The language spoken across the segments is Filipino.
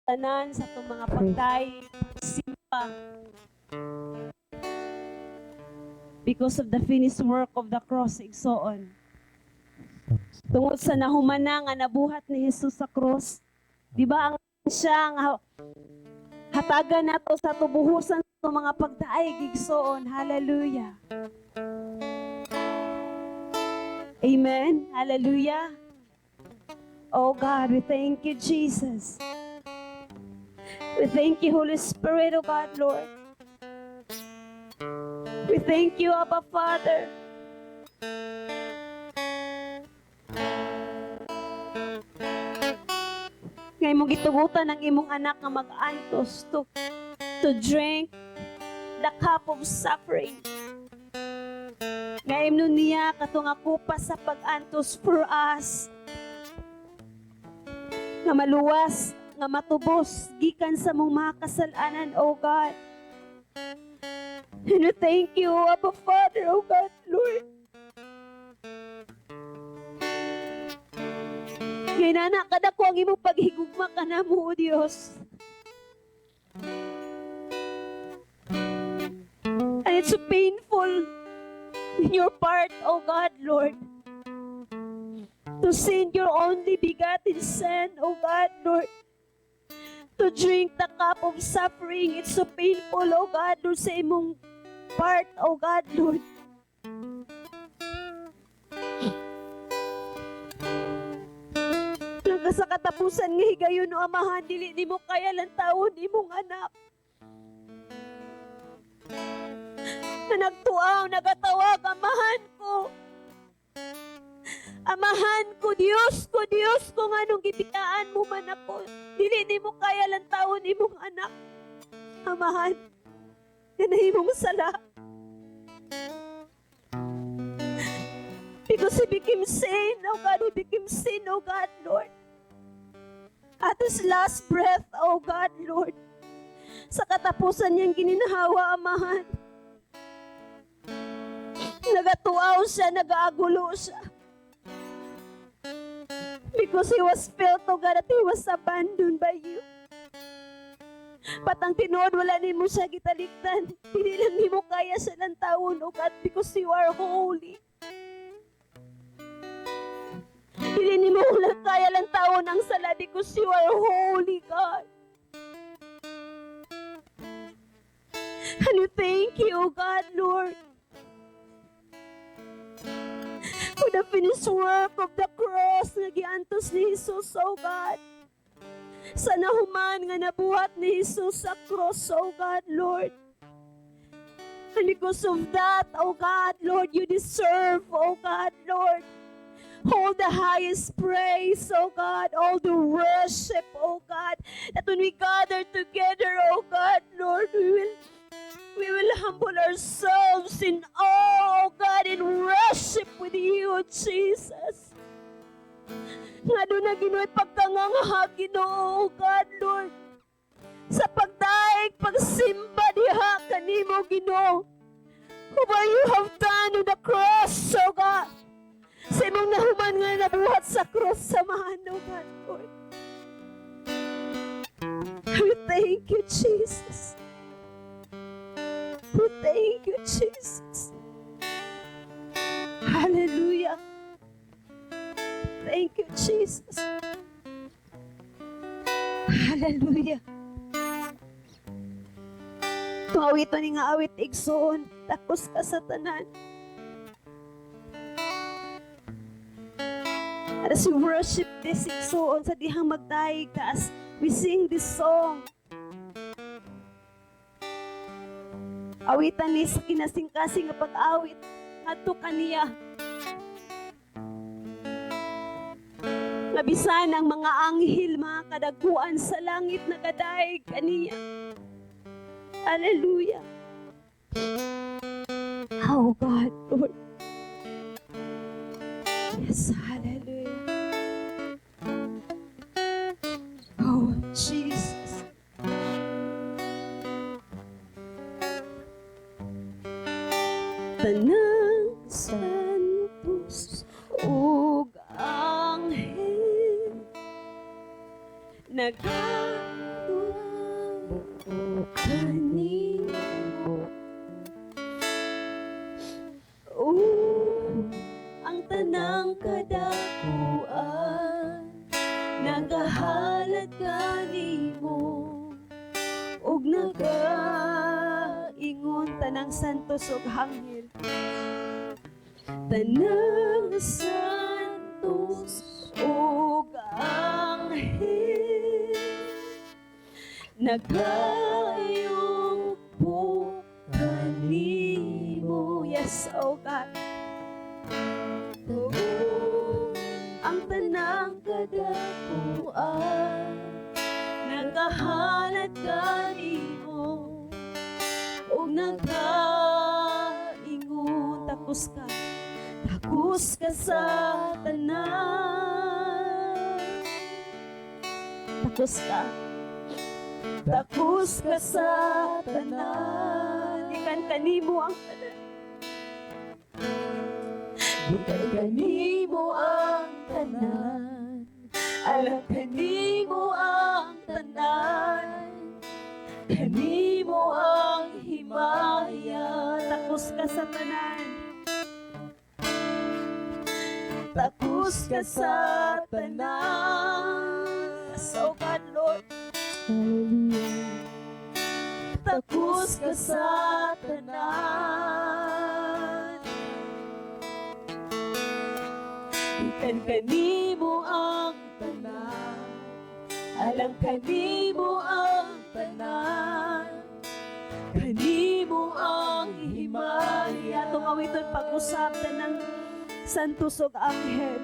tanan sa itong mga pagday, simpa. Because of the finished work of the cross, igsoon. Tungod sa nahumana nga nabuhat ni Jesus sa cross, di ba ang siya nga hatagan nato sa tubuhusan sa mga pagdaig, igsoon. Hallelujah. Amen. Hallelujah. Oh God, we thank you, Jesus. We thank you, Holy Spirit, oh God, Lord. We thank you, Abba Father. Ngay mong gitugutan ng imong anak nga mag-antos to drink the cup of suffering. Ngay nun niya katong akupa sa pag-antos for us. Nga maluwas, nga matubos, gikan sa mong mga kasalanan, O God. And we thank you, Abba Father, O God, Lord. Ngayon, anak, kada ko ang imong paghigugma ka na mo, O Diyos. And it's so painful in your part, O God, Lord, to send your only begotten Son, O God, Lord, to drink the cup of suffering. It's so painful, O God, Lord, sa imong part, O God, Lord. Hanggang sa katapusan nga higayon, O Amahan, dili ni mo kaya lang taon imong anak. Na nagtuaw, nagatawag, Amahan ko. Amahan ko, Diyos ko, nga nung gibiyaan mo man ako. Dili ni mo kaya lang taon imong anak. Amahan, ganay mong sala. Because He became sin, oh God, He became sin, oh God, Lord. At His last breath, oh God, Lord. Sa katapusan niyang gininhawa, Amahan. Nagatuaw siya, nag-aagulo siya. Because He was felt, oh God, that He was abandoned by you. Patang tinood, wala ni mo siya gitaliktan. Hindi lang ni mo kaya siya ng taon, oh God, because you are holy. Hindi ni mo lang kaya lang taon ang sala because you are holy, God. And we thank you, oh God, Lord, for the finished work of the cross na giantos ni Jesus, oh God. Sa nahuman nga nabuhat ni Jesus sa cross, oh God, Lord. And because of that, oh God, Lord, you deserve, oh God, Lord, all the highest praise, oh God, all the worship, oh God, that when we gather together, oh God, Lord, we will humble ourselves in awe, oh God, in worship with you, Jesus. Nga doon na Ginoo'y pagkangangha, Ginoo, oh God, Lord, sa pagdaig, pagsimba diha kanimo, Ginoo, what you have done on the cross, oh God, sa imong nahuman nga nabuhat sa cross, samahan, oh God, Lord. We thank you, Jesus. We thank you, Jesus. Hallelujah. Thank you, Jesus. Hallelujah. Itong awit ni nga awit igsoon, takos ka sa tanan. As we worship this igsoon sa dihang magdaig, as we sing this song, awitan ni sa kinasing-kasing nga pag-awit ngadto kaniya. Labisan ang mga anghel, mga kadaguan sa langit na kadaig kaniya. Hallelujah. Oh God, Lord. Yes, hallelujah. Oh, Jesus. Tanang santos ug anghel nagdagos kanimo. Oh, ang tanang kadakuan nagahalad kanimo ug nagaingon tanang santos ug hanghel. Tanang santos ug anghel nagayong po kanimo. Yes, oh God. Oh, ang tanang kadakuan nagahalad kanimo ug nagaingon takos ka sa tanan. Takos ka sa tanan. Ikan kanimo ang tanan. Ikan kanimo ang tanan. Alam kanimo ang tanan. Kanimo ang himaya. Takos ka sa tanan. Takos ka sa tanan. So God, Lord. Hallelujah. Takos ka sa tanan. Ikan kanimo ang tanan. Alam kanimo ang tanan. Kanimo ang himaya. Itong awiton pag-usap ng santos ug anghel.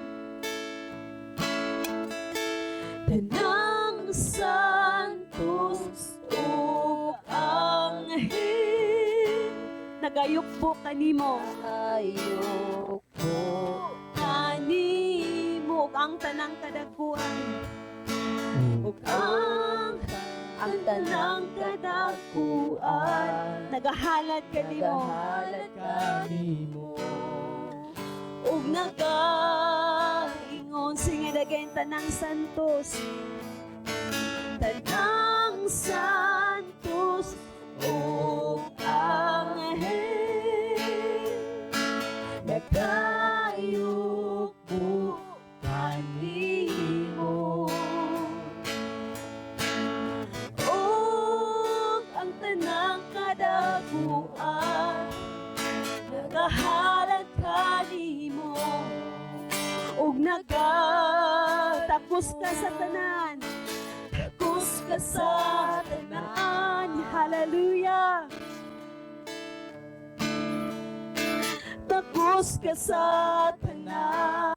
Tanang santos ug anghel nagayukbo kanimo. Nagayukbo kanimo ang tanang kadakuan ug ang tanang kadakuan nagahalad kanimo. Ug nagaingon sing again tanang santos. Tanang santos ug anghel nagayukbo kanimo. Ug ang tanang kadakuan nagahalad kanimo ug takos ka sa tanan. Takos ka sa tanan. Hallelujah. Takos ka sa tanan.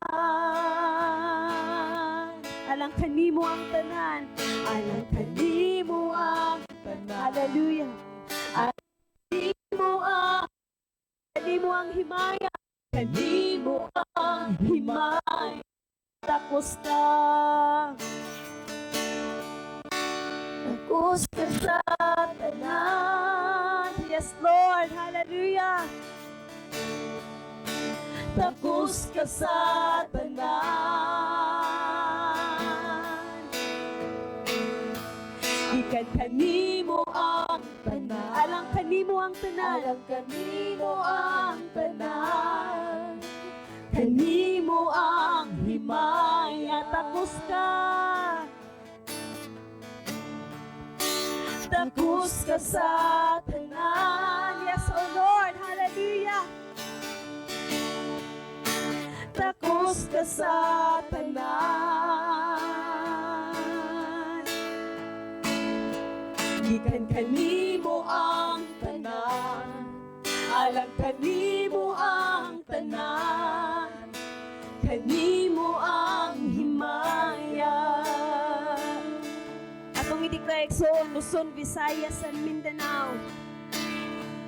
Alang kanimo ang tanan. Alang kanimo ang tanan. Hallelujah. Kanimo ang himaya. Kanimo ang himaya. Takos ka. Takos ka sa tanan. Yes, Lord. Hallelujah. Takos ka sa tanan. Ikan kanimo ang tanan. Alang kanimo ang tanan. Alang kanimo ang tanan. Kanimo ang himaya. Takos ka. Takos ka sa tanan. Yes, oh Lord. Hallelujah. Takos ka sa tanan. Ikan kanimo ang tanan. Alang kanimo ang tanan. Kanimo ang himaya. Atong i-declare so Luzon, Visayas, and Mindanao.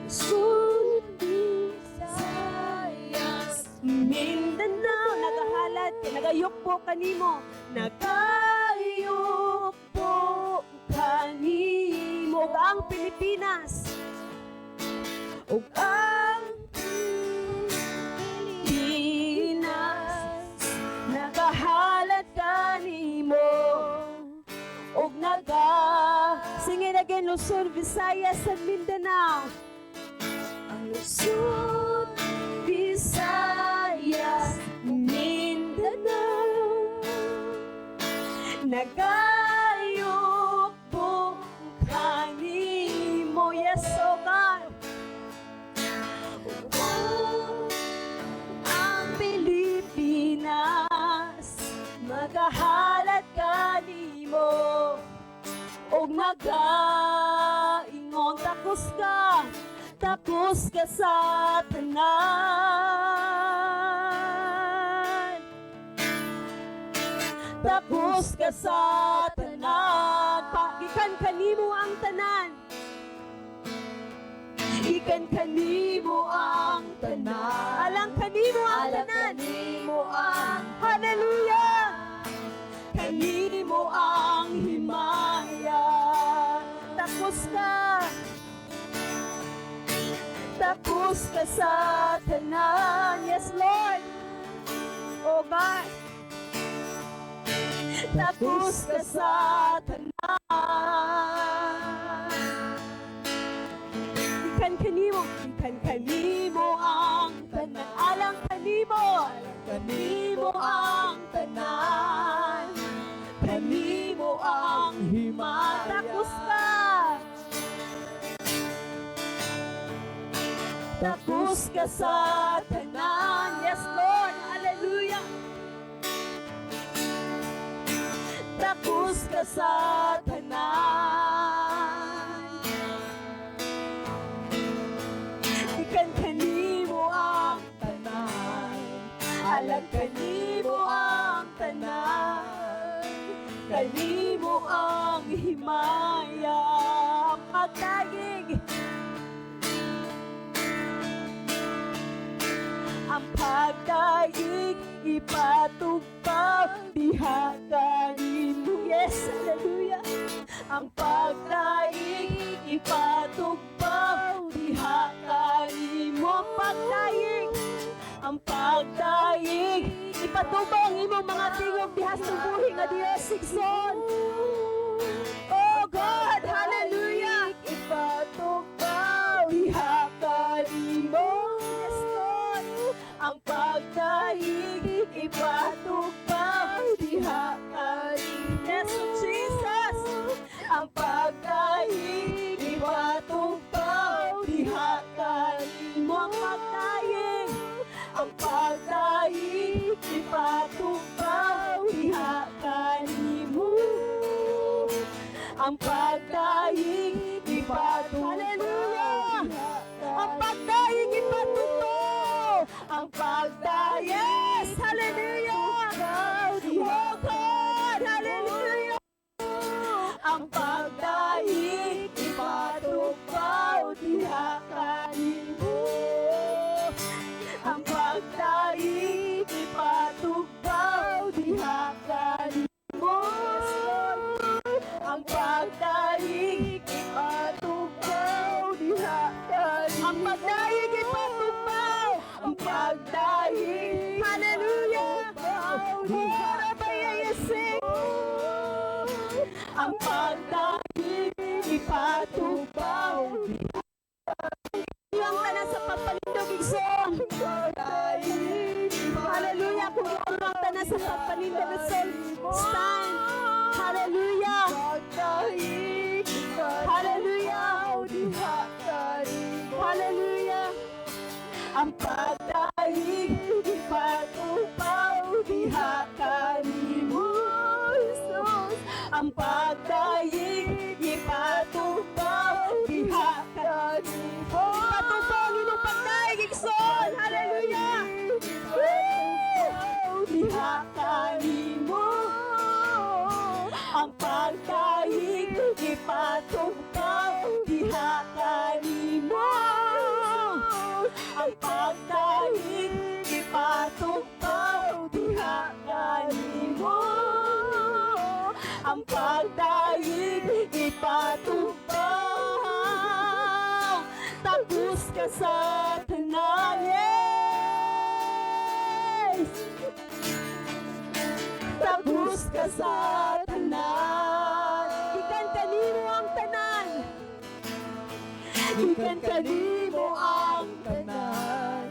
Luzon, Visayas, Mindanao. Nagahalad, nagayukbo kanimo. Nagayukbo kanimo. Ug ang Pilipinas. Ug ang Pilipinas. Nagahalad kanimo. Ug sing it again, Luzon, Visayas, at Mindanao. Ang Luzon, Visayas, Mindanao, nagayok po kanimo, yes, O God. Ang Pilipinas, magahalat kanimo, og nagaingon takos ka sa tanan. Takos ka sa tanan, ikan kanimo ang tanan. Ikan kanimo ang tanan. Alang kanimo ang tanan. Kanimo ang hallelujah. Kanimo ang himaya. Takos ka sa tanan. Yes, Lord. Oh God. Takos ka sa tanan. Ikan kanimo ang tanan. Alang kanimo ang tanan. Kanimo ang himaya. Takos ka sa tanan. Yes, Lord. Hallelujah. Takos ka sa tanan. Ikan kanimo ang tanan. Alam kanimo ang tanan. Kanimo ang himaya. Pagdaig. Ang pagdaig ipatugpaw diha kanimo. Yes, hallelujah. Ang pagdaig ipatugpaw diha kanimo. Ang pagdaig ipatugpaw ang imong mga tingog diha sa buhi nga Dios sigson. Oh God, hallelujah. Ipatugpaw diha kanimo. Yes, Lord. Ang pagdaig ipatugpaw diha kanimo. Yes, Jesus. Ang pagdaig ipatugpaw diha kanimo. Ang pagdaig ipatugpaw diha kanimo. Ang pagdaig ipatugpaw. Hallelujah. Ang pagdaig ipatugpaw. Ang pagdaig. Yes, hallelujah. Oh God, hallelujah. Ang pagdaig ipatugpaw diha kanimo. Ang pagdaig ipatugpaw diha kanimo. Ang pagdaig ipatugpaw diha kanimo. Ang pagdaig ipatugpaw. Ang pagdaig. Hallelujah. Ang pagdaig ipatugpaw. Ang tanan sa pagpalindog igsoon. Hallelujah. Kung ang tanan sa pagpalindog igsoon. Stand. Hallelujah. Hallelujah. Hallelujah. Ang pagdaig ipatugpaw diha kanimo. Jesus. Ang pagdaig ipatugpaw diha kanimo. Ipatugpaw ang imong pagdaig igsoon. Hallelujah. Diha kanimo. Ang pagdaig ipatugpaw diha kanimo. Ang pagdaig ipatugpaw diha kanimo. Ang pagdaig ipatugpaw. Tapos ka sa tanan. Yes! Tapos ka sa tanan. Ikan kanimo ang tanan. Ikan kanimo ang tanan,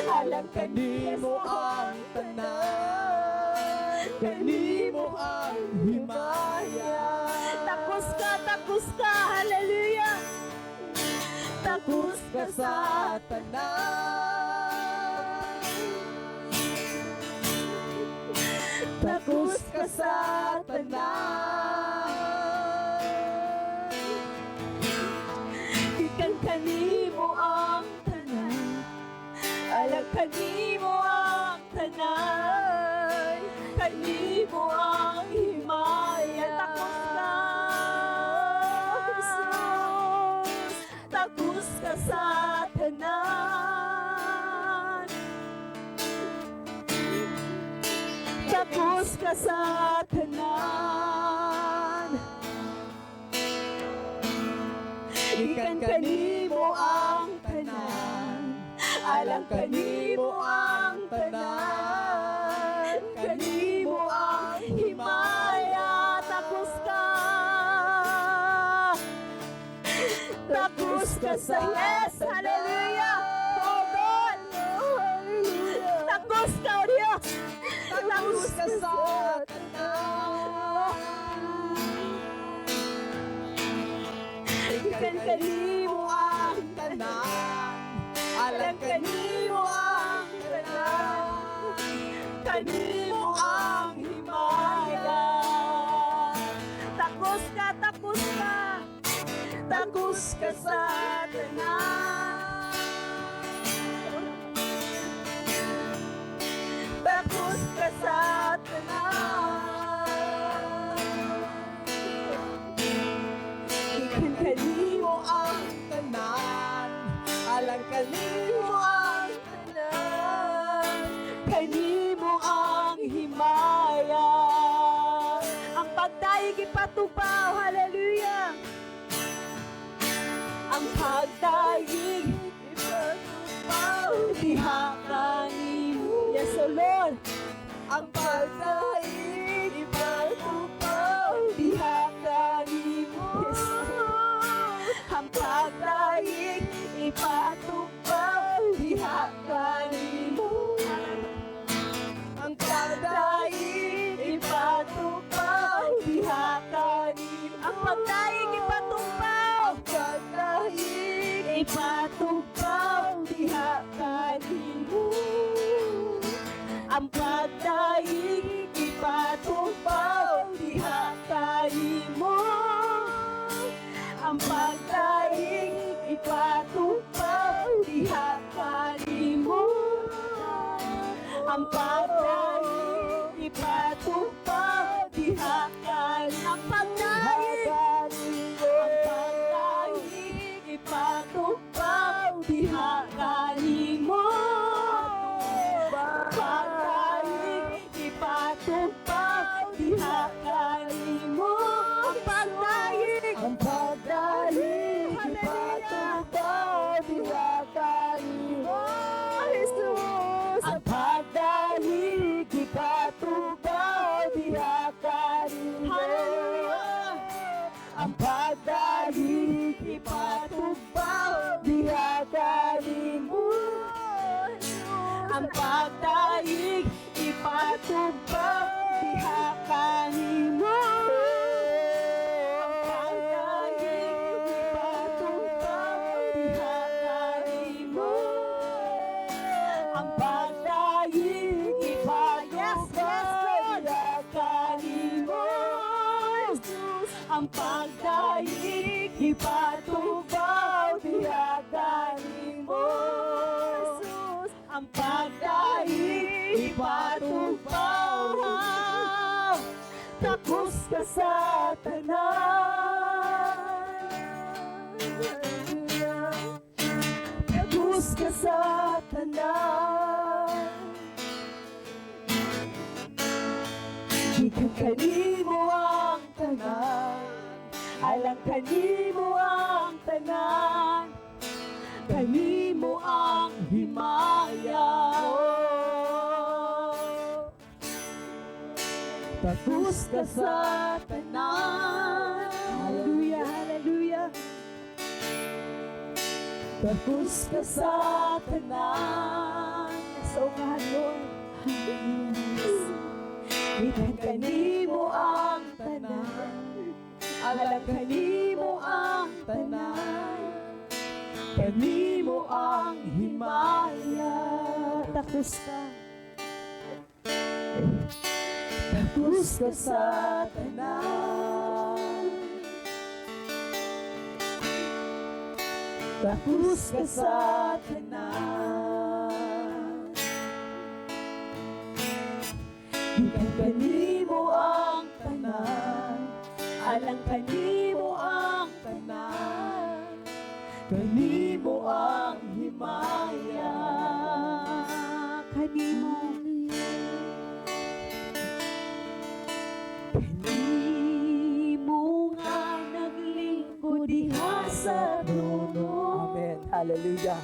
alang kanimo ang tanan, kanimo ang himaya. Takos ka, hallelujah. Takos ka sa tanan, takos ka sa tanan. Ikan kanimo ang tanan, alang kanimo ang tanan, kanimo ang himaya. Takos ka sa tanan, takos ka sa tanan. Ikan kanimo ang tanan, alang kanimo ang tanan, kanimo ang himaya. Takos ka sa yes, hallelujah. Oh God, hallelujah. Takos ka, oh Diyos. Takos ka sa tanan, ikan kanimo ang tanan, alang kanimo ang tanan, kanimo ang himaya. Takos ka, takos ka, takos ka sa tanan, takos ka sa tanan. Ikan kanimo ang tanan, alang kanimo ang tanan, kanimo ang himaya. Ang pagdayeg ipatupaw, hallelujah. Ang pagdayeg ipatupaw, diha kanimo. Yes, O Lord. Ang pagdayeg ipatupaw, diha kanimo. Yes, Lord. Ang pagdayeg ipatupaw, diha kanimo. Ang pagdayeg ipatupaw, diha kanimo. Ang pagdayeg ipatupaw, ang pagdayeg ipatupaw, diha kanimo. Ang pagdayeg ipatupaw, diha kanimo. Ang pagdayeg ipatupaw, diha kanimo. Ang pagdayeg ipatupaw, diha kanimo. Ang pagdayeg ipatupaw, diha kanimo. Pagdayeg ipatupaw, diha kanimo. Ang pagdayeg ipatupaw, diha kanimo. Jesus, ang pagdayeg ipatupaw, diha kanimo. Ang pagdayeg ipatupaw, diha kanimo. Ang pagdayeg ipatupaw, diha kanimo. Ang pagdayeg ipatupaw, diha kanimo. Ang pagdayeg ipatupaw, diha kanimo. Ang pagdayeg ipatupaw, diha kanimo. Ang pagdayeg ipatupaw, takos ka sa tanan, takos ka sa tanan. Ikan kanimo ang tanan, alang kanimo ang tanan, kanimo ang himaya. Takos ka sa tanan. Hallelujah, hallelujah. Tapos ka sa tanan. So God, Lord. Itan kanimo ang tanan. Alam kanimo ang tanan. Kanimo ang himaya. Tapos ka. Tapos ka sa tanan. Tapos ka sa tanan. Ikan kanimo ang tanan. Alang kanimo ang tanan. Kanimo ang himaya. Kanimo. Kanimo nga naglingkod diha sa trono. Amen. Hallelujah.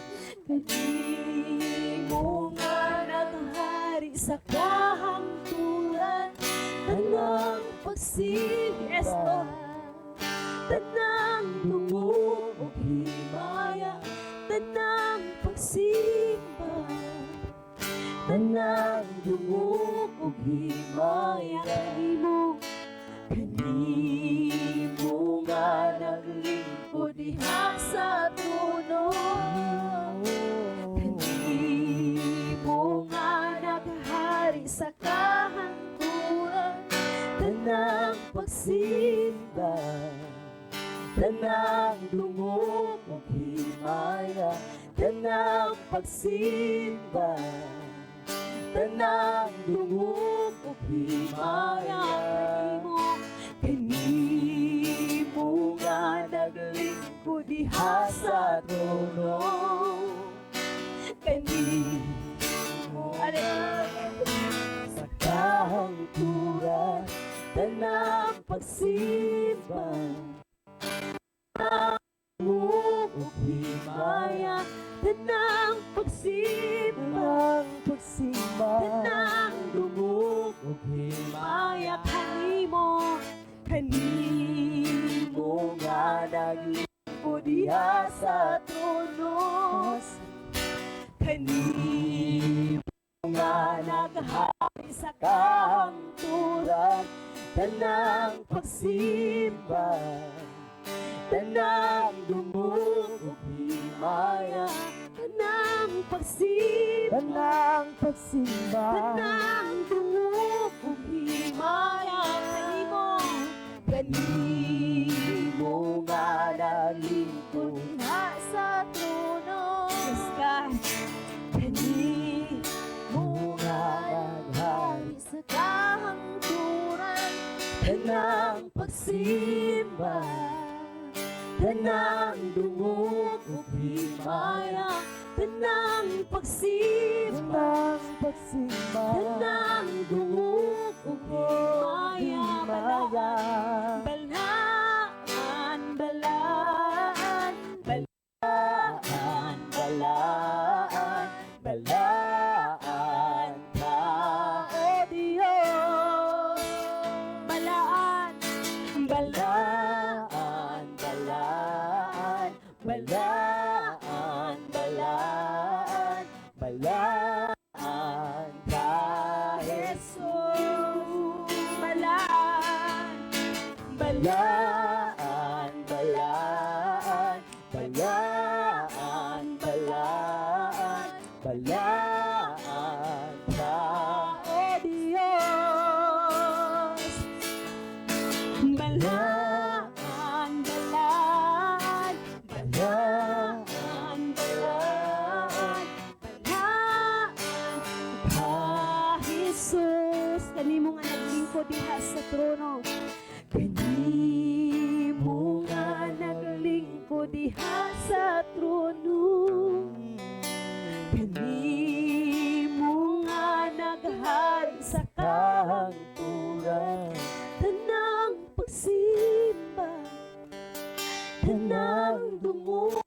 Kanimo nga naghari sa kahangturan. Tanang pagsimba. Yes, Lord. Tanang tungog o himaya. Tanang pagsimba. Tanang tungog o himaya. Kanimo nga naglingkod diha sa trono. Kanimo nga naghari sa kahangturan. Tanang pagsimba. Tanang dungog o himaya. Tanang pagsimba. Tanang dungog o himaya. Kanimo nga naglingkod diha sa trono. Kanimo sa kahangturan. Tanang pagsimba. Tanang o himaya. Tanang pagsimba. Tanang dungog o himaya. Kanimo nga naglingkod diha sa trono. Kanimo nga naghari sa kahangturan. Tanang pagsimba. Tanang dungog o himaya. Tanang pagsimba. Tanang pagsimba. Tanang dungog o himaya. Kanimo nga naglingkod diha sa trono. Yes, God. Kanimo nga naghari sa kahangturan. Tanang pagsimba. Tanang dungog o himaya. Tanang pagsimba. Tanang dungog o himaya. Balaan, balaan, balaan, balaan, balaan ka, O Diyos. Balaan, balaan, balaan, balaan, balaan, balaan ka, Jesus. Balaan, balaan, balaan, balaan, balaan, balaan ka, O Diyos. Balaan, balaan, balaan, balaan, balaan ka, Jesus. Kanimo nga naglingkod diha sa trono. Kanimo nga naglingkod diha sa trono. Kanimo nga naghari sa kahangturan. Tanang pagsimba. Tanang dungog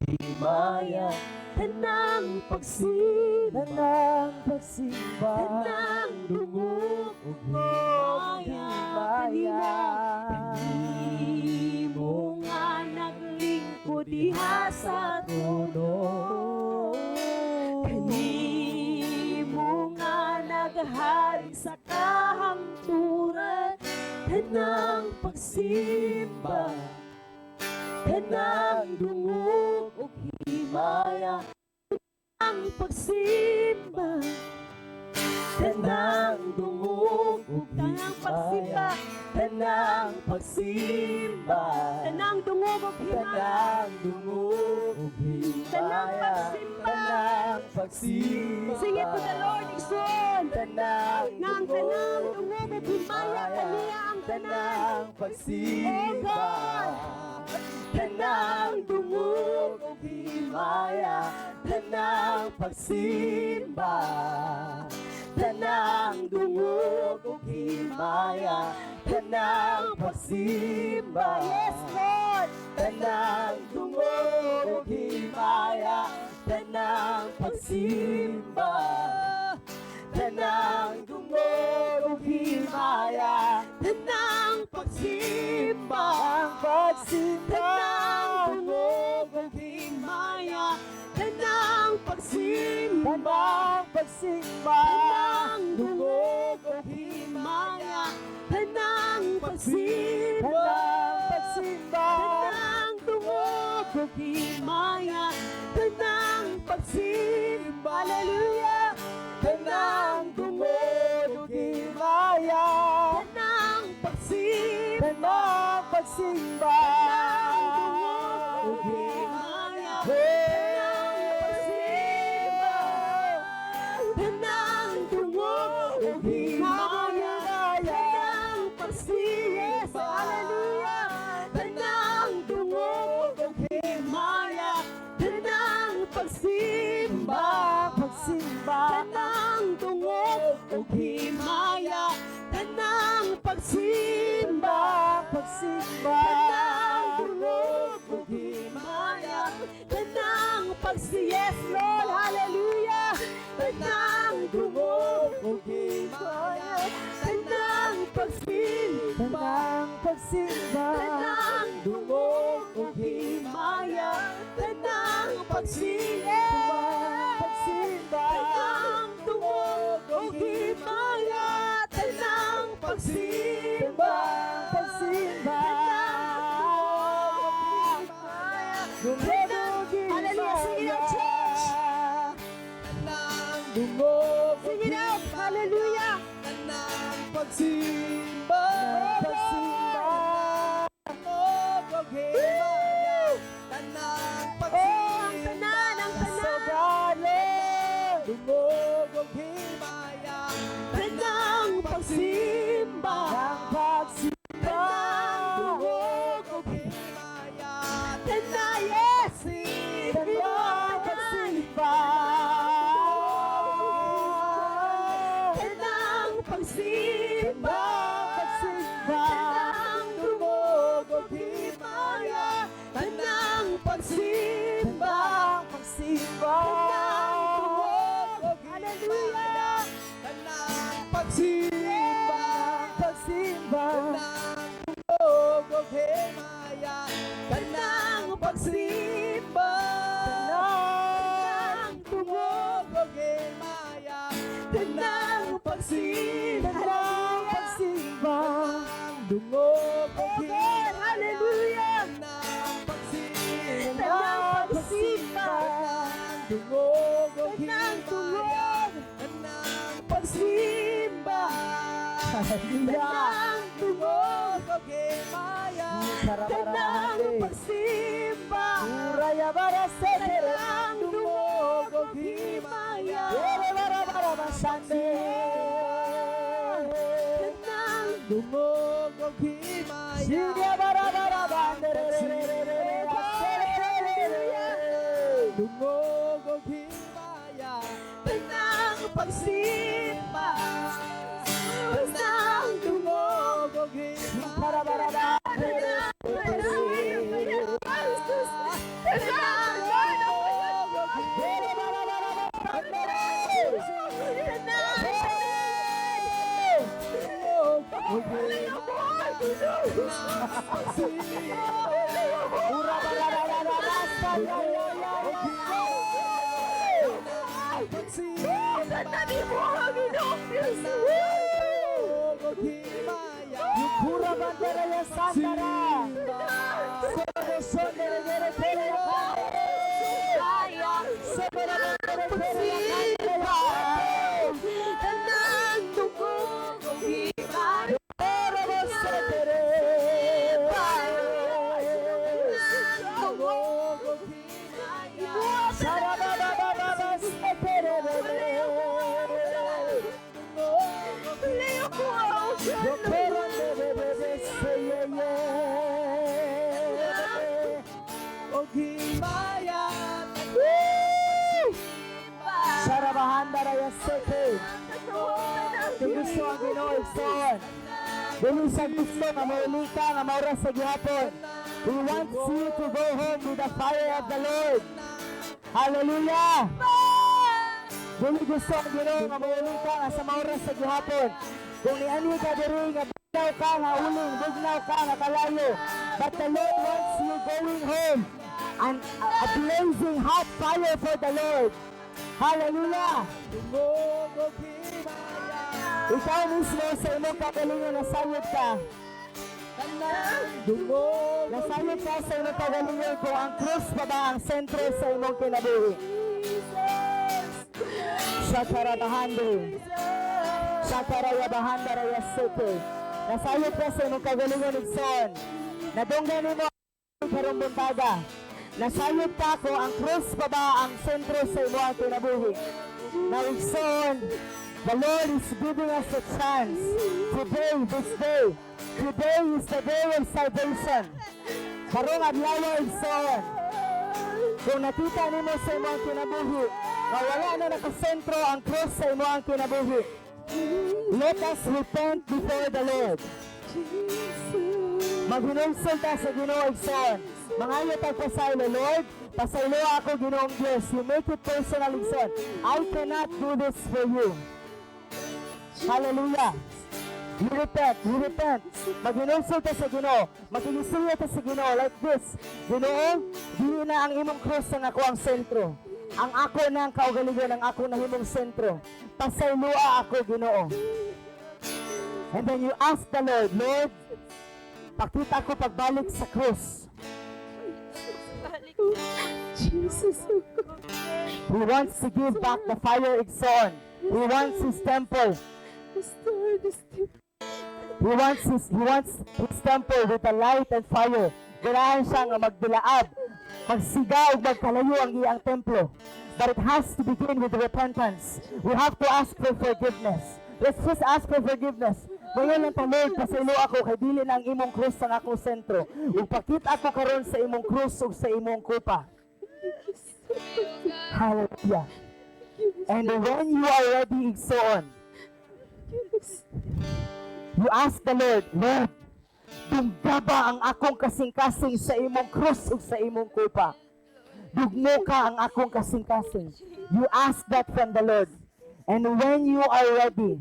himaya. Tanang pagsimba. Tanang pagsimba. Tanang dungog himaya. Kanimo nga naglingkod diha sa trono. Kanang pagsimba, kanang dungog ug himaya, Ang pagsimba, kanang dungog ug kanang pagsimba, himaya, kanang pagsimba, kanang dungog ug himaya, kanang dungog ug himaya, kanang pagsimba. Sing it to the Lord, Igsoon. Kanang Nang kanang dungog ug himaya, kaniya ang tanan. kanang pagsimba, kanang dungog ug himaya, kanang pagsimba, kanang dungog ug himaya, kanang pagsimba. Yes, Lord. Kanang dungog ug himaya, kanang pagsimba, kanang dungog ug himaya, kanang pagsimba, ang pagsimba, Kanang dungog ug himaya, kanang pagsimba, kanang pagsimba, kanang dungog ug himaya, kanang pagsimba, kanang pagsimba, kanang dungog ug himaya, kanang pagsimba. Hallelujah. kanang dungog ug himaya, Kanang pagsimba, kanang pagsimba, ug himaya, kanang pagsimba, kanang dungog ug himaya, kanang pagsimba. Hallelujah. Kanang dungog ug himaya, kanang pagsimba, pagsimba, kanang dungog ug himaya, kanang pagsimba, pagsimba, kanang dungog ug himaya, kanang yes, Lord, hallelujah. Kanang dungog ug himaya, kanang pagsimba, kanang pagsimba, kanang dungog ug himaya, kanang pagsimba, pagsimba, kanang dungog ug himaya, kanang pagsimba, pagsimba, Hallelujah, sing it out, church. dungog, Sing it out, hallelujah. kanang pagsimba, pagsimba, dungog ug himaya, kanang Oh, ang tanan, ang tanan. Sagalo, dungog ug himaya, Kanang pagsimba, ang pagsimba, dungog ug himaya, kanang yes, kanang pagsimba, kanang pagsimba, pagsimba, kanang dungog ug himaya, kanang pagsimba, pagsimba, hallelujah. kanang pagsimba, pagsimba, dungog ug himaya, kanang pagsimba, kanang dungog ug himaya, kanang pagsimba, kanang pagsimba, dungog ug Oh God, himaya, hallelujah. kanang pagsimba, Kanang pagsimba, dungog ug kanang himaya, dungog, kanang pagsimba, kanang dungog ug himaya, kanang pagsimba, Uraya bara sende, kanang dungog ug himaya, kanang dungog ug himaya, dungog ug himaya, kanang pagsimba, kanang dungog ug himaya, Tanda ni mo ang Ginoo. Dungog ug himaya, Sandara. Sono sondere dere tere yakaya. Sobera dere tere yakaya. Ng dugo kong himay. Oro bosetere. Dugo himaya. Sarababababa setere dere. Leo ko ang Yokoron bebe seyeye. Ogimaya. Sarabahan daraya sete. Kung gusto ang ginoigsoon, dili sa gusto nga mauli ka nga maura sa gihapon. We want you to go home with the fire of the Lord. Hallelujah! Dili gusto ang Ginoo nga mauli ka nga sa maura sa gihapon. Kung niani ka diri nga bugnaw ka nga uling, bugnaw ka nga kalayo. But the Lord wants you going home and a blazing hot fire for the Lord. Hallelujah! Ikaw mismo sa imong kagalingon nasayod ka. Nasayod ka sa imong kagalingon kung ang krus pa ba ang sentro sa imong kinabuhi. Shakarabahande. Shakarayabahanda sete. Nasayod ka sa imong kagalingon igsoon. Nadunggan nimo ang karong buntaga. Nasayod ka kung ang krus pa ba ang sentro sa imong kinabuhi. Now igsoon, the Lord is giving us a chance today, this day. Today is the day of salvation. Karong adlaw igsoon. Kung nakita nimo sa imong kinabuhi, nga wala na nakasentro ang krus sa imong kinabuhi. Let us repent before the Lord. Maghinulsol ta sa Ginoo igsoon. Mangayo ta pasaylo, Lord, pasaylo ako Ginoong Diyos. You make it personal igsoon. I cannot do this for you. Hallelujah. You repent. Maghinulsol ta sa Ginoo. Maghinulsol ta sa Ginoo like this. Ginoo, dili na ang imong cross ang ako ang sentro. Ang ako na ang kaugalingon, ang ako na himong sentro. Pasaylua ako Ginoo. And then you ask the Lord, Lord, pakita ko pagbalik sa cross. Jesus. He wants to give back the fire igsoon. He wants his temple. He wants his temple with the light and fire. Ganahan siya nga magdilaab, magsigaw, magkalayo ang iyang templo. But it has to begin with repentance. We have to ask for forgiveness. Let's just ask for forgiveness. Ngayon lang Lord, pasaylo ako kay dili na ang imong krus ang akong sentro. Ug pakita ako karon sa imong krus ug sa imong kupa. Hallelujah. And when you are ready igsoon, you ask the Lord, Lord, dunggaba ang akong kasing-kasing sa imong krus ug sa imong kupa. Dugmo ka ang akong kasing-kasing. You ask that from the Lord. And when you are ready,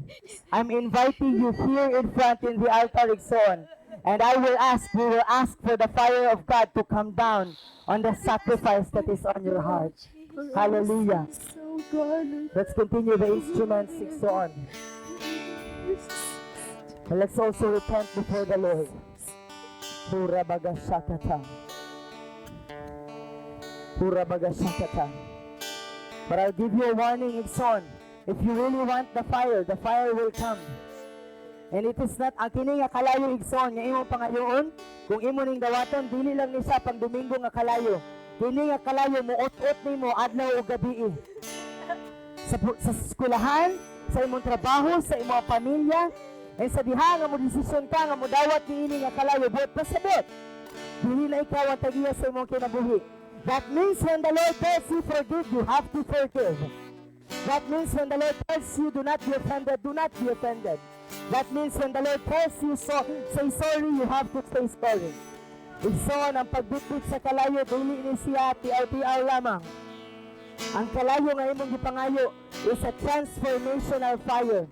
I'm inviting you here in front in the altar igsoon. And we will ask for the fire of God to come down on the sacrifice that is on your heart. Hallelujah. Let's continue the instruments igsoon. And let's also repent before the Lord. Hurabagasakata. Hurabagasakata. But I'll give you a warning igsoon. If you really want the fire will come. And it is not, ang kini nga kalayo igsoon, nga imong pangayoon, kung imo ning dawaton, dili lang ni sa pang Domingo nga kalayo. Kini nga kalayo, muot-ot nimo adlaw o gabi. Sa eskwelahan, sa imong trabaho, sa imong pamilya, and sa diha nga mo desisyon ka nga mo dawat niini nga kalayo, buot pasabot. Dili na ikaw ang tagiya sa imong kinabuhi. That means when the Lord tells you forgive, you have to forgive. That means when the Lord tells you do not be offended, do not be offended. That means when the Lord tells you say sorry, you have to say sorry. Igsoon ang pagbitbit sa kalayo, dili ni siya tiaw-tiaw lamang. Ang kalayo nga imong gipangayo is a transformational fire.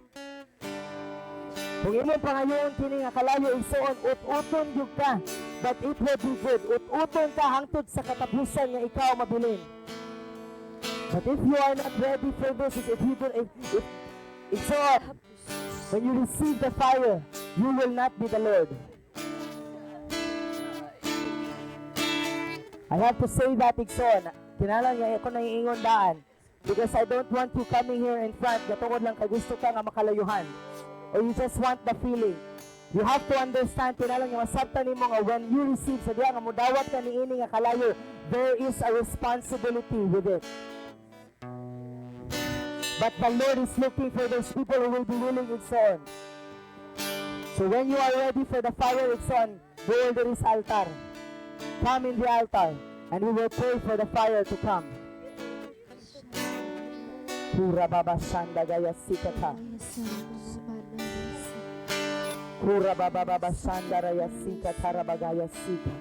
Kung imong pangayoon kini nga kalayo igsoon, ut-uton gyud ka, but it will be good. Ut-uton ka hangtod sa katapusan nga ikaw mabilin. But if you are not ready for this, if when you receive the fire, you will not be the Lord. I have to say that, Ikson. Kinalang niya ako naiingon daan. Because I don't want you coming here in front. Gatungod lang kay gusto ka nga makalayuhan. Or you just want the feeling. You have to understand, kinalang niya, masabtan ni mo nga when you receive sa diya nga mudawat ka ni ini nga kalayo, there is a responsibility with it. But the Lord is looking for those people who will be willing, Ikson. So when you are ready for the fire, Ikson, go there is altar. Come in the altar, and we will pray for the fire to come. Kura baba sanda gaya sikata. Kura baba baba sanda raya sikata rabagaya sika.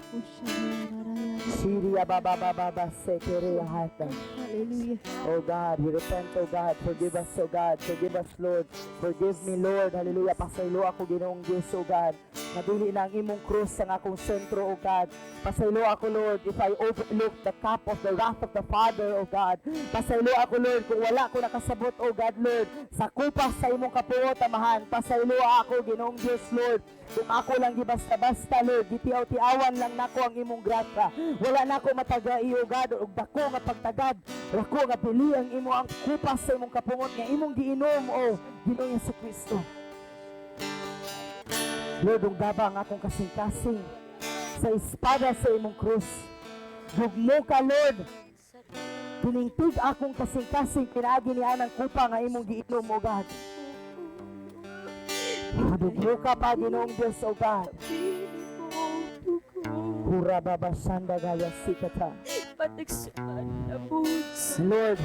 Siria baba baba baba sekereya hata. Hallelujah. Oh God, we repent, oh God. Forgive us, oh God. Forgive us, Lord. Forgive me, Lord. Hallelujah. Pasaylo ako, Ginoong Diyos, oh God. Nadili na ang imong krus sa akong sentro, oh God. Pasaylo ako, Lord, if I overlook the cup of the wrath of the Father, oh God. Pasaylo ako, Lord, kung wala ko nakasabot, oh God, Lord, sa kupas sa imong kapuot, amahan. Pasaylo ako, Ginoong Diyos, Lord. Kung ako lang gibasta-basta, Lord, gitiaw-tiawan lang nako ang imong grasya. Wala nako matagai, oh God, ug dako nga pagtagad. Rako nga pili ang imo ang kupas sa imong kapungot nga imong giinom, oh Ginoong Jesucristo. Lord, ug dabang akong kasing-kasing sa espada sa imong krus. Dugmo ka, Lord. Tiningtig akong kasing-kasing pinaagi ni anang kupa nga imong giinom, oh God. Dugmo ka pa, Ginoong Diyos, oh God. Kura baba sanda gaya sikata. Patigsuan na boots. Lord,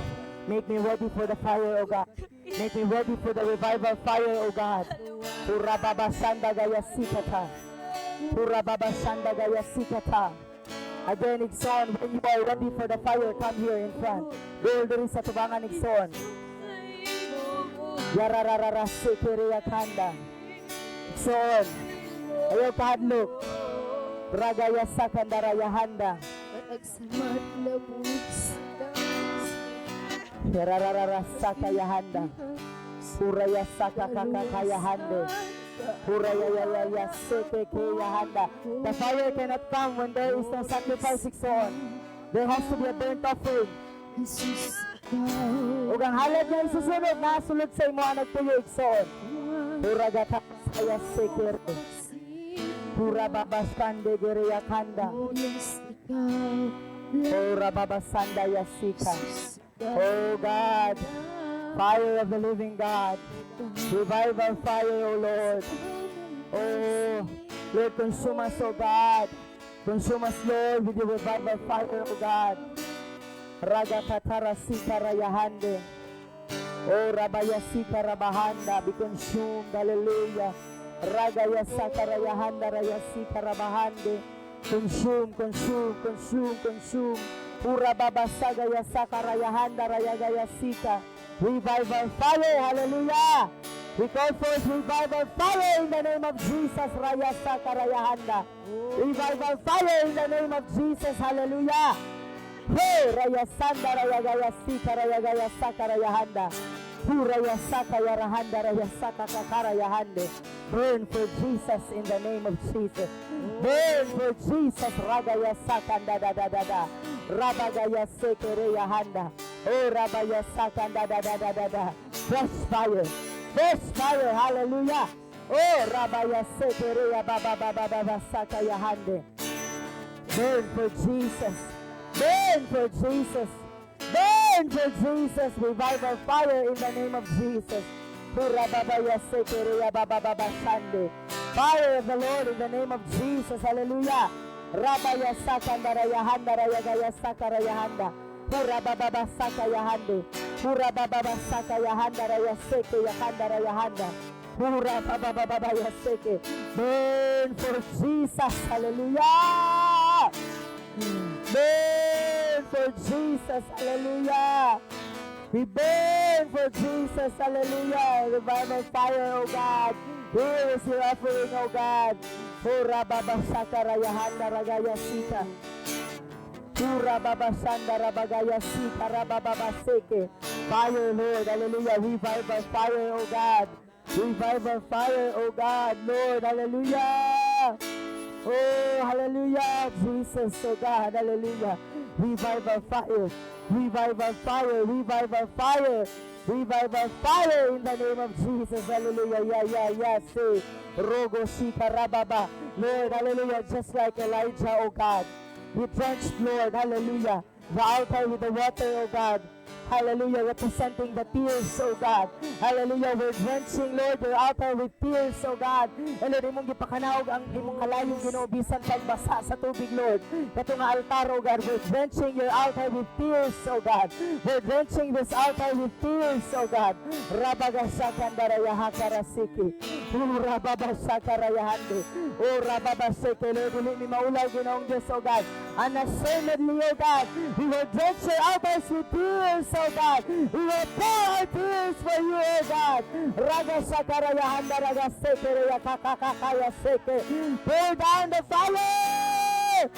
make me ready for the fire, oh God. Make me ready for the revival fire, oh God. Kura baba sanda gaya sikata. Kura baba sanda gaya sikata. Again, Ikson, when you are ready for the fire, come here in front. Go there sa tubangan, Ikson. Yarararara sekereya kanda. Ikson, ayaw kahadlok. Ragaya sakandaraya handa. Patagsamat na boots. Yarararara sakaya handa. Puraya sakakakaya hande. Puraya sekekeya handa. The fire cannot come when there is no sacrifice, Ikson. There has to be a burnt offering. Jesus, Ug ang halad niya isusunod, nasulod sa imo ang nagtuyo, Ikson. Puragata saya sekere. Pura babaskande gereya kanda. oh yes, ikaw. Pura babasanda yasika. Oh God, fire of the living God. Revive our fire, oh Lord. Oh Lord, consume us, oh God. Consume us, Lord, with your revival fire, oh God. Raga katara sika rayahande. Oh rabaya sika rabahanda. Be consumed, hallelujah. Ragaya sakarayahanda rayasi karabahande. Consume, consume, consume, consume. Pura babasagaya sakarayahanda rayagaya sika. Revival fire, hallelujah. We call forth revival fire in the name of Jesus, raya sakarayahanda. Revival fire in the name of Jesus, hallelujah. Hey, raya sanda rayagaya sika rayagaya sakarayahanda. Puraya sakaya rahanda raya sakakarayahande. Burn for Jesus in the name of Jesus. Burn for Jesus. Ragaya sakanda da da da da. Rabagaya sekereya handa. Oh rabaya sakanda da da da da da. Fresh fire. Fresh fire. Hallelujah. Oh rabaya sekereya baba baba baba sakaya hande. Burn for Jesus. Burn for Jesus. Burn for Jesus. Revival fire in the name of Jesus. Fire of the Lord in the name of Jesus. Hallelujah. Rabaya sakandaraya handa raya sakaraya handa. Pura baba sakaya hande. Pura baba sakaya handa raya seke yakanda raya handa. Pura baba seke. Burn for Jesus. Hallelujah. Burn for Jesus. Hallelujah. We burn for Jesus, hallelujah. Revival fire, oh God. Here is your offering, oh God. Pura babasaka rayahanda ragaya sita. Pura babasanda rabagaya sita rabababaseke. Fire, Lord, hallelujah. Revival fire, oh God. Revival fire, oh God, Lord, hallelujah. Oh, hallelujah, Jesus, oh God, hallelujah. Revive our fire, revive our fire, revive our fire, revive our fire in the name of Jesus, hallelujah. Yeah, say, Rogo Shika Rababa, Lord, hallelujah, just like Elijah, oh God. We drenched, Lord, hallelujah, the altar with the water, oh God. Hallelujah, representing the tears, oh God. Hallelujah, we're drenching, Lord, your altar with tears, oh God. And Lord, imong gipakanaog ang imong kalayong ginuubisan pagbasa sa tubig, Lord. Kato nga altar, oh God, we're drenching your altar with tears, oh God. We're drenching this altar with tears, oh God. Rabagasakandarayahakarasiki. Rababasakarayahande. Oh, Rababaseke, Lord, dili mi maulaw ginoong Diyos, oh God. Unashamedly, oh God, we will drench your altars with tears, oh God. We will pour our tears for you, oh God. Raga Sakarayahanda Raga Seke Yakakakaya Seke. Pour down the fire!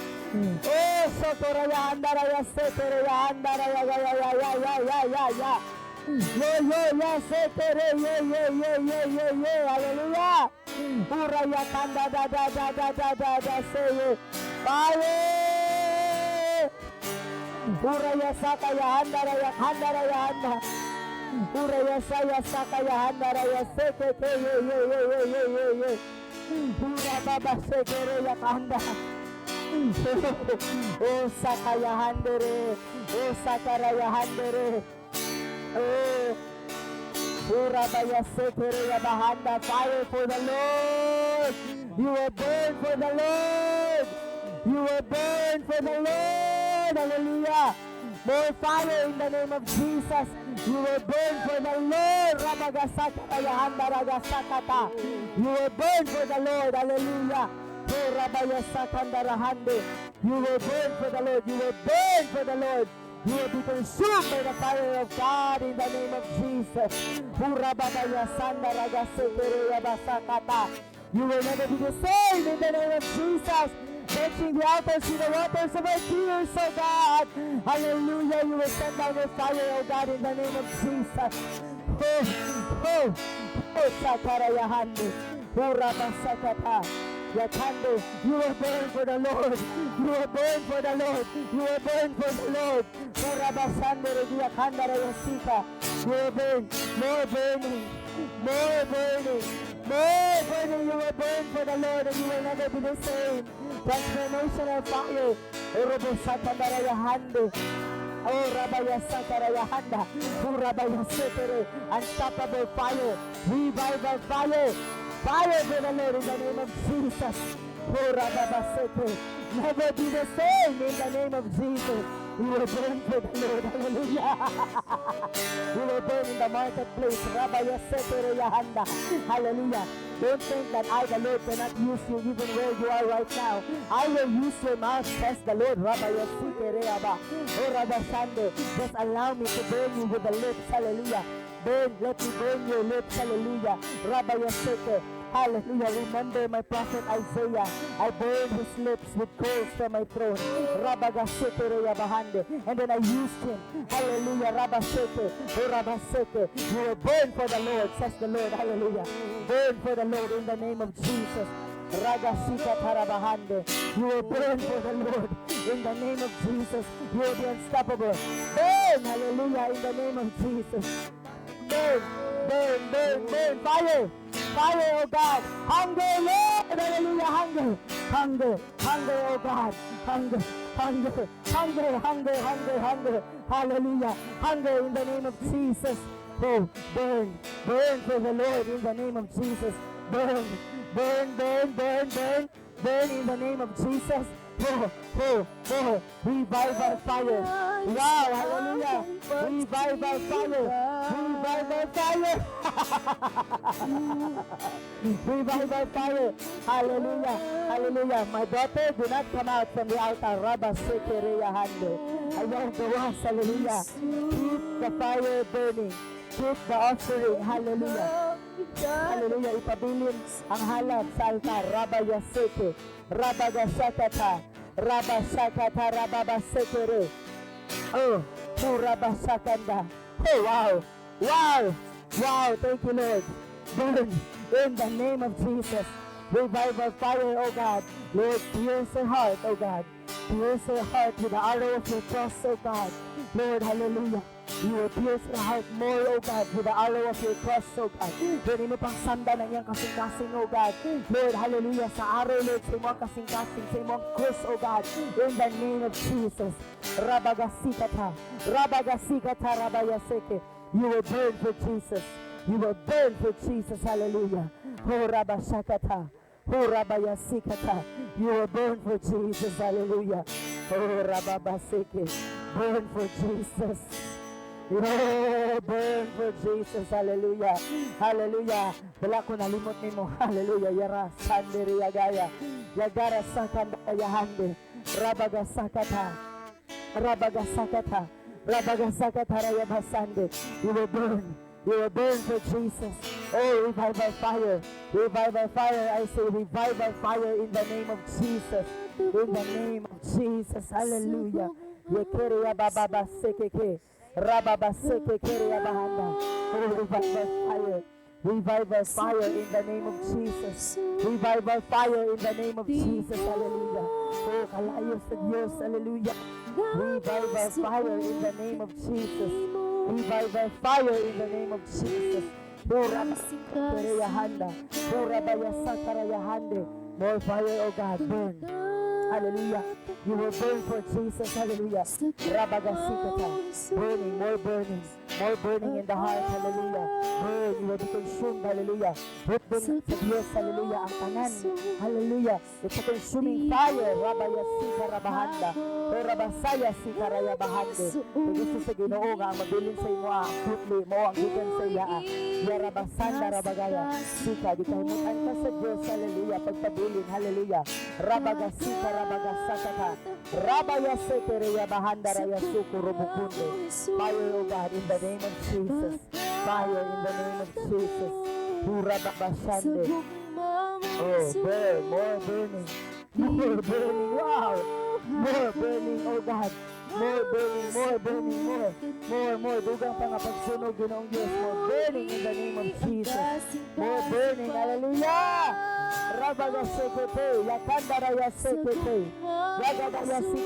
Oh, Sotorayahanda Raga Seke Rayahanda Raga ya. Ya Seke ye. Hallelujah. Uraya Kanda da say fire! Uraya Sakaya Handaraya Handaraya. Uraya Saya Sakaya Handaraya Seke ye. Ura Baba Seke Raya Kanda. Oh Sakaya Handere. Oh Sakaraya Handere. Oh Ura Baya Seke Raya Bahanda. Fire for the Lord. You will burn for the Lord. You will burn for the Lord. Hallelujah. More fire in the name of Jesus. You will burn for the Lord. Rabagasakatayahanda ragasakata. You will burn for the Lord. Hallelujah. Oh, Rabayasakandarahande. You will burn for the Lord. You will burn for the Lord. You will be consumed by the fire of God in the name of Jesus. Oh, Rabayasandaragasekereyabasakata. You will never be the same in the name of Jesus. Touching the altars with the waters of our tears, oh God. Hallelujah. You will send down your fire, oh God, in the name of Jesus. Oh, Sakarayahande. Oh, Ramasakata. Yakande. You will burn for the Lord. You will burn for the Lord. You will burn for the Lord. Oh, Rabasande Yakanda Rayasika. You will burn. More burning. More burning. More burning. You will burn for the Lord and you will never be the same. Transformational fire. Orobo Sakandarayahande. Oh, Rabaya Sakarayahanda. Oh, Rabaya Setere. Unstoppable fire. Revival fire. Fire for the Lord in the name of Jesus. Oh, Rababa Setere. Never be the same in the name of Jesus. We will burn for the Lord. Hallelujah. We will burn in the marketplace. Rabaya Setere Yahanda. Hallelujah. Don't think that I, the Lord, cannot use you even where you are right now. I will use your mouth, says the Lord. Rabaya Setere Yaba. Oh, Rabashande. Just allow me to burn you with the lips. Hallelujah. Burn, let me burn your lips. Hallelujah. Rabaya Setere. Hallelujah. Remember my prophet Isaiah. I burned his lips with coals from my throne. And then I used him. Hallelujah. Rabasete. Oh, Rabasete. You will burn for the Lord, says the Lord. Hallelujah. Burn for the Lord in the name of Jesus. Ragasika Tarabahande. You will burn for the Lord in the name of Jesus. You will be unstoppable. Burn. Hallelujah. In the name of Jesus. Burn. Burn, burn, burn. Fire. Fire, oh God. Hunger, Lord. Hallelujah. Hunger. Hunger. Hunger, oh God. Hunger. Hunger. Hunger. Hunger. Hunger. Hunger. Hallelujah. Hunger in the name of Jesus. Oh, burn. Burn for the Lord in the name of Jesus. Burn. Burn, burn, burn, burn. Burn in the name of Jesus. Oh, oh, oh. Revive our fire. Wow, hallelujah. Revive our fire. Revive our fire. Revive our fire. Hallelujah. Hallelujah. My daughter, do not come out from the altar. Rabba Sekereya Hande. Ayaw gawas. Hallelujah. Keep the fire burning. Keep the offering. Hallelujah. Hallelujah. Ipabilin ang halal sa altar. Rabba Yaseke. Rabba Gasakata. Rabba Sakata. Rabba Sekere. Oh, Rabba Sakanda. Oh, wow. Wow. Wow. Thank you, Lord. Burn in the name of Jesus. Revival fire, oh God. Lord, pierce her heart, oh God. Pierce her heart with the arrow of your cross, oh God. Lord, hallelujah. You will pierce her heart more, oh God, with the arrow of your cross, oh God. Lord, mo pang sanda ng iyang kasing-kasing, oh God. Lord, hallelujah, sa arrow, Lord, sa imong kasing-kasing, sa imong cross, oh God. In the name of Jesus. Rabagasikata, Rabagasikata, Rabayaseke. You will burn for Jesus. You will burn for Jesus, hallelujah. Oh, Rabashakata, oh, Rabayasikata. You will burn for Jesus, hallelujah. Oh, Rababaseke. Burn for Jesus. Oh, burn for Jesus. Hallelujah. Hallelujah. Wala ko nalimot nimo. Hallelujah. Yara sandere yagaya. Yagara sakanda yahande. Rabaga sakata. Rabaga sakata. Rabaga sakata rayabasande. You will burn. You will burn for Jesus. Oh, revival fire. Revival fire. I say revival fire in the name of Jesus. In the name of Jesus. Hallelujah. Yekere yababa sekeke. Rababaseke Keria Bahanda. Oh, revival fire. Revival fire in the name of Jesus. Revival fire in the name of Jesus. Hallelujah. Oh, kalayos sa Diyos. Hallelujah. Revival fire in the name of Jesus. Revival fire in the name of Jesus. Oh, Rabasakariahanda. Oh, Rabayasakariahande. More fire, oh God. Burn. Hallelujah. You will burn for Jesus. Hallelujah. Rabagasikata. Burning, more burning. More burning in the heart. Hallelujah. Burn. You will be consumed. Hallelujah. Burn sa Diyos. Hallelujah. Ang tanan. Hallelujah. It's a consuming fire. Rabayasika Rabahanda. O Rabasaya Sika Rayabahande. Kung gusto sa Ginoo nga ang mabilin sa imo ang putli mo ang gikan sa iya. Yarabasanda Rabagaya. Sika. Di kahimutan ka sa Diyos. Hallelujah. Pagpabilin. Hallelujah. Rabagasika Rabagasakata. Rabayaseke Rayabahanda Rayasuku Rubukunde. Fire, O God, in the name of Jesus. Fire in the name of Jesus. Urababasande. Oh, burn, more burning. More burning. Wow. More burning, oh God. More burning, more burning, more. Dugang pa nga pagsunog din ang Diyos. More burning in the name of Jesus. More burning. Hallelujah. Rabagasekete. Yakandarayasekete. Yagadayasekete.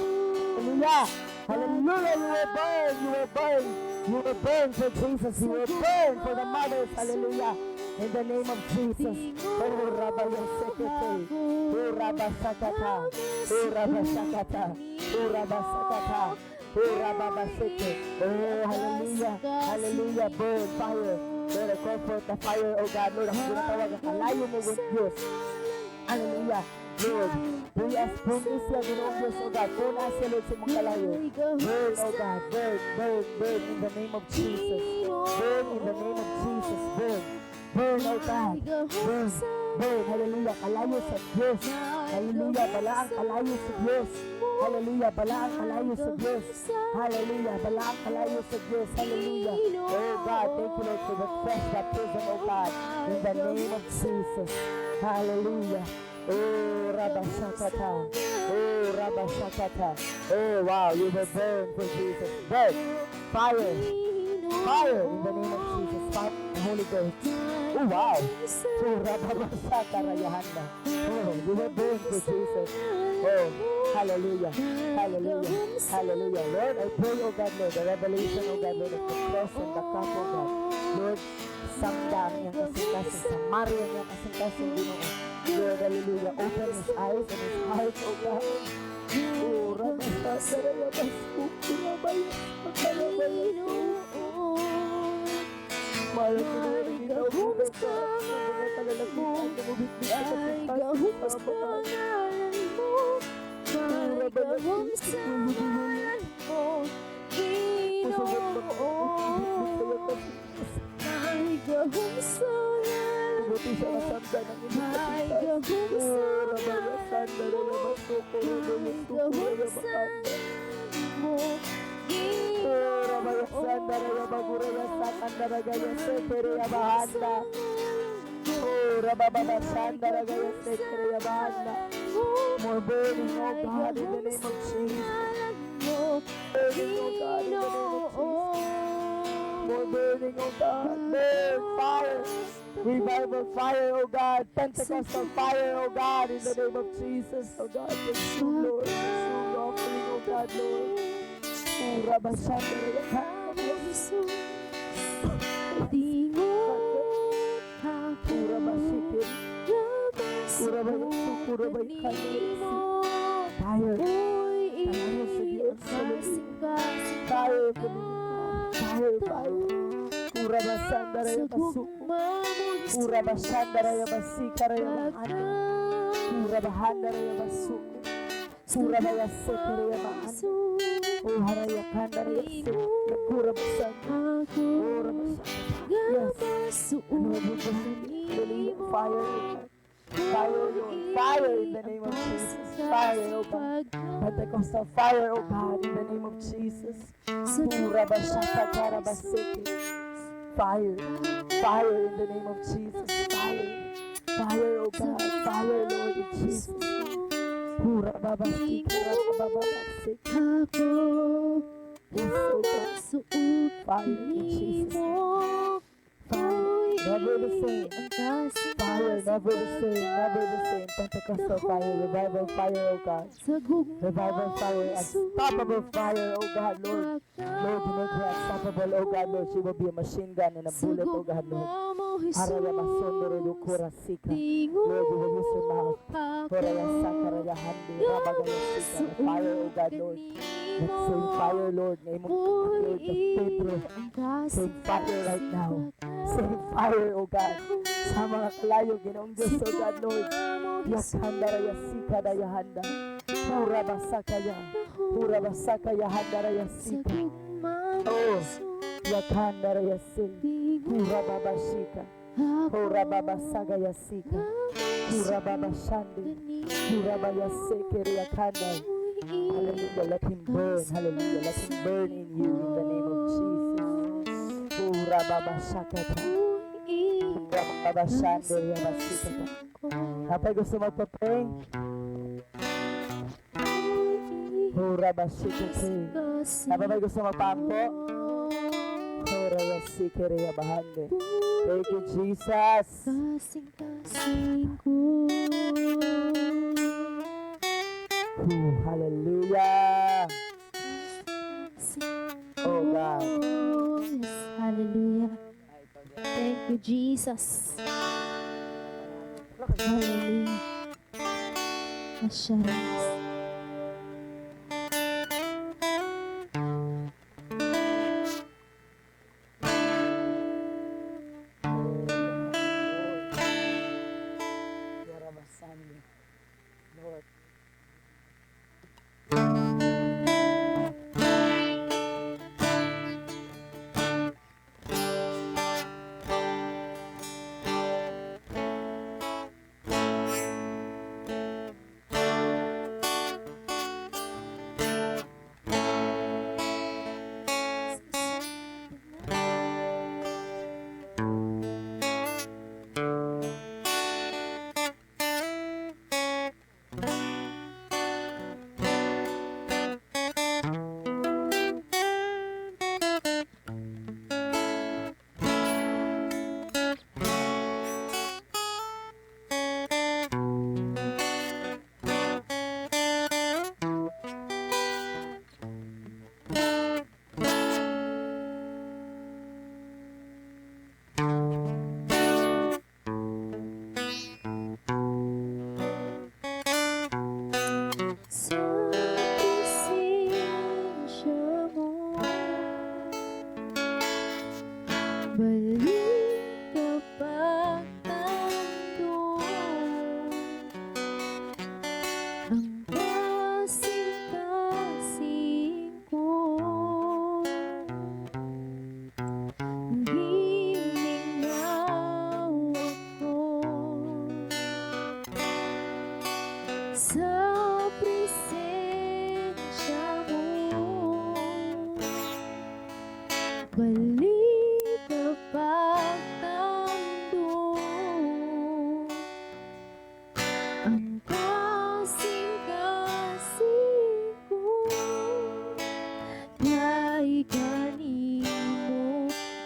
Hallelujah. Hallelujah. You will burn. You will burn. You will burn for Jesus. You will burn for the mothers. Hallelujah. In the name of Jesus. Oh, Rabayasekete. Oh, Rabasakata. Oh, Rabasakata. Oh, Rabasakata. Oh, Rababaseke. Oh, hallelujah. Hallelujah. Burn fire. Lord, I call forth the fire, oh God. Lord, ako ginatawag ang kalayo mo with Diyos. Hallelujah. Lord, we ask for this yan, Ginoong Diyos, oh God. Kung nasa Lord sa mong kalayo. Burn, oh God. Burn, burn, burn in the name of Jesus. Burn in the name of Jesus. Burn. Burn, oh God. Burn. Burn. Hallelujah. Kalayo sa Diyos. Hallelujah. Balaang kalayo sa Diyos. Hallelujah. Balaang kalayo sa Diyos. Hallelujah. Balaang kalayo sa Diyos. Hallelujah. Oh God, thank you, Lord, for the fresh baptism, oh God. In the name of Jesus. Hallelujah. Oh, Rabashakata. Oh, Rabashakata. Oh, wow. You will burn for Jesus. Burn. Fire. Fire in the name of Jesus. Fire. The Holy Ghost. Oh, wow. Oh, Rabashakata Rayahanda. Oh, you will burn for Jesus. Oh, hallelujah. Hallelujah. Hallelujah. Lord, I pray, oh God, Lord, the revelation, oh God, Lord, of the cross and the cup, oh God. Lord, samda ang iyang kasing-kasing, samari ang iyang kasing-kasing, Ginoo. Lord, hallelujah. Open his eyes and his heart, oh God. Oh, Rabashakata Rayabasku, Rabayasakata Rabayasku. Mahal ko na rin ikaw, Lord, sa mga talalagpuan, kumubit-bit sa kasing-kasing, sa pangalan mo. More burning, oh God, in the name of Jesus. Burning, oh God, in the name of Jesus. More burning, oh God. Burn, fire. Revival fire, oh God. Pentecostal fire, oh God, in the name of Jesus, oh God. Consume, Lord. Consume the offering, oh God, Lord. Oh, Rabashandara. Fire. Fire. Fire. Fire. Kurabasandara Yabasuku. Kurabashandara Yabasikara Yabahanda. Kurabahandara Yabasuku. Kurabayasekara Yabahanda. Oh Harayakandara Yasik. Kurabasandara. Kurabasandara. Yes. Lord, we believe fire. Fire, Lord. Fire in the name of Jesus. Fire, oh God. Pentecostal fire, oh God, in the name of Jesus. Kurabashakarabaseke. Fire. Fire in the name of Jesus. Fire. Fire, oh God. Fire, Lord, in Jesus' name. Kurababaseke. Yes, oh God. Fire in Jesus' name. Fire, never the same. Fire, never the same, never the same. Pentecostal fire, revival fire, oh God. Revival fire, unstoppable fire, oh God, Lord. Lord, you make her unstoppable, oh God, Lord. She will be a machine gun and a bullet, oh God, Lord. Harayabasondoro Kurasika. Lord, you will use your mouth. Horayasakara Handi, Rabagayasika. The fire, oh God, Lord. That same fire, Lord. Name of Lord, the Pedro. Same fire right now. Same fire, oh God. Sa mga kalayo, Ginoong Diyos, oh God, Lord. Yakhandara Yasika Dayahanda. Pura Basakaya. Pura Basakaya Handara Yasika. Oh, Yakhandara Yasik. Pura Babashika. Pura Babasaga Yasika. Pura Babashandi. Pura Bayasekeri Yakhandara. Hallelujah, let him burn. Hallelujah, let him burn in you in the name of Jesus. Pura Babashakata. Pura Babashandere Yabasikata. Kapag gusto magpa-pray, Pura Basikate. Kapag gusto magpampo, Pura Basikere Yabahande. Thank you, Jesus. Hallelujah. Oh God. Yes, hallelujah. Thank you, Jesus. Hallelujah. Assurance. Lord.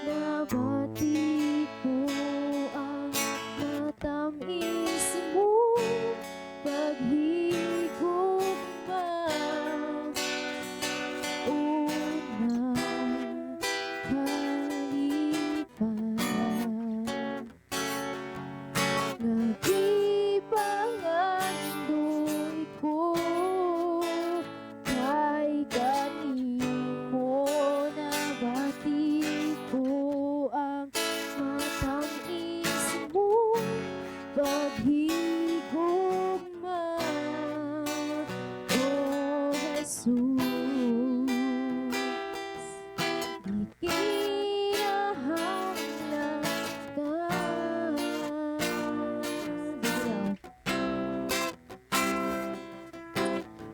Nabati ko Jesus, di kinahanglan ka.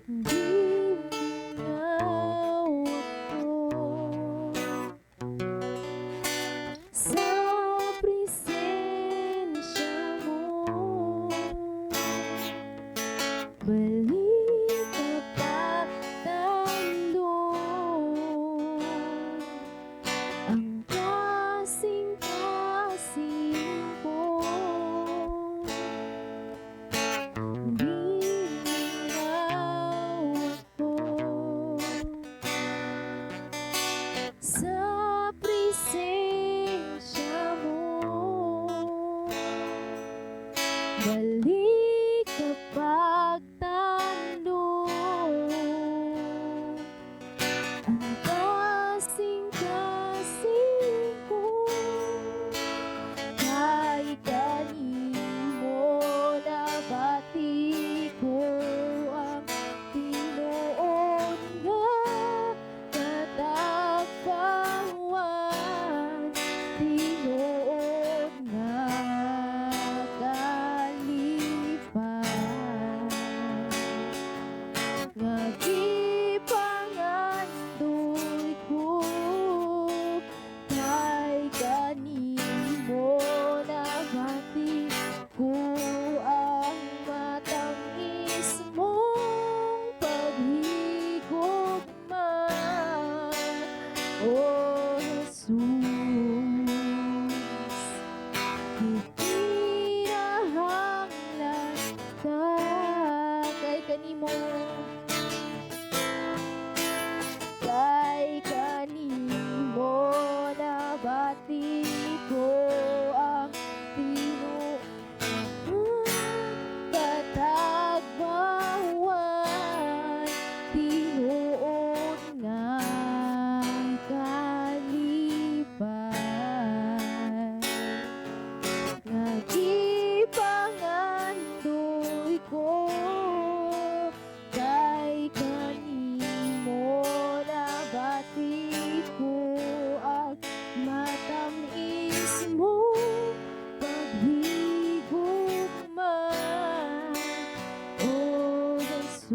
Di mingaw ako sa presensya mo. Balik ka pagtandog ang kasing-kasing ko. Di mingaw ako sa presensya mo. Balik ka pagtandog ang kasing-kasing ko. Kay kanimo nabati ko ang tinuod nga katagpawan, tinuod nga kalipan, nga gipangandoy ko. Kay kanimo nabati ko ang matamis mong paghigugma. O Jesus, di kinahanglan ka. Kay kanimo nabati ko ang katagbawan, tinuod nga kalipan, nga gipangandoy ko. Kay kanimo nabati ko ang matamis mo paghigugma. O Jesus,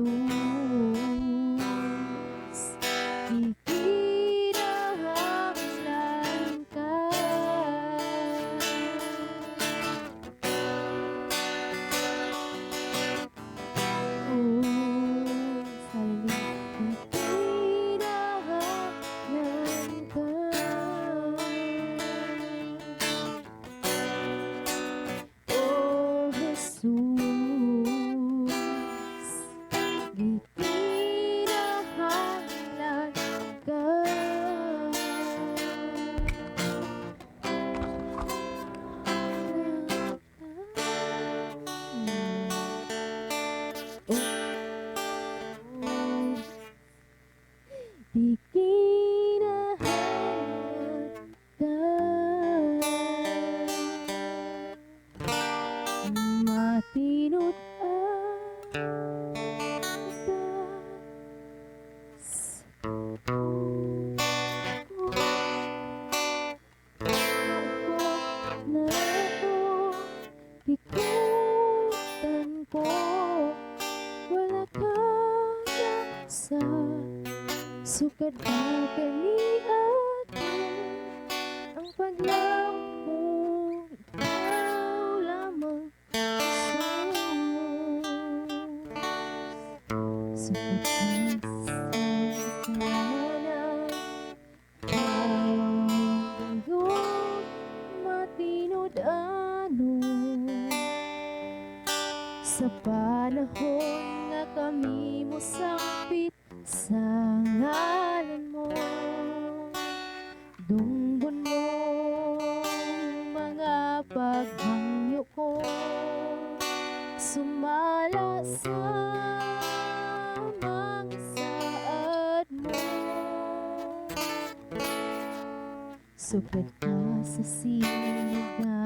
di kinahanglan ka. O saling di kinahanglan ka. O Jesus, di kinahanglan ka. Di kinahanglan ka. Matinod ang das na to, ikutan ko. Wala kang sa sukad mo kaniadto ang paglamong ikaw lamang. Sukad sa kanan ang iyong matinod ano. Sa panahon nga kami mo sangpit sa ngalan mo, dunggon mo mga paghangyo ko, sumala sa mga saad mo. Sugad ka sa sinaganan,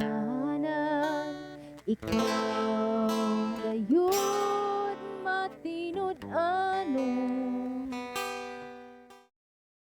ikaw gayon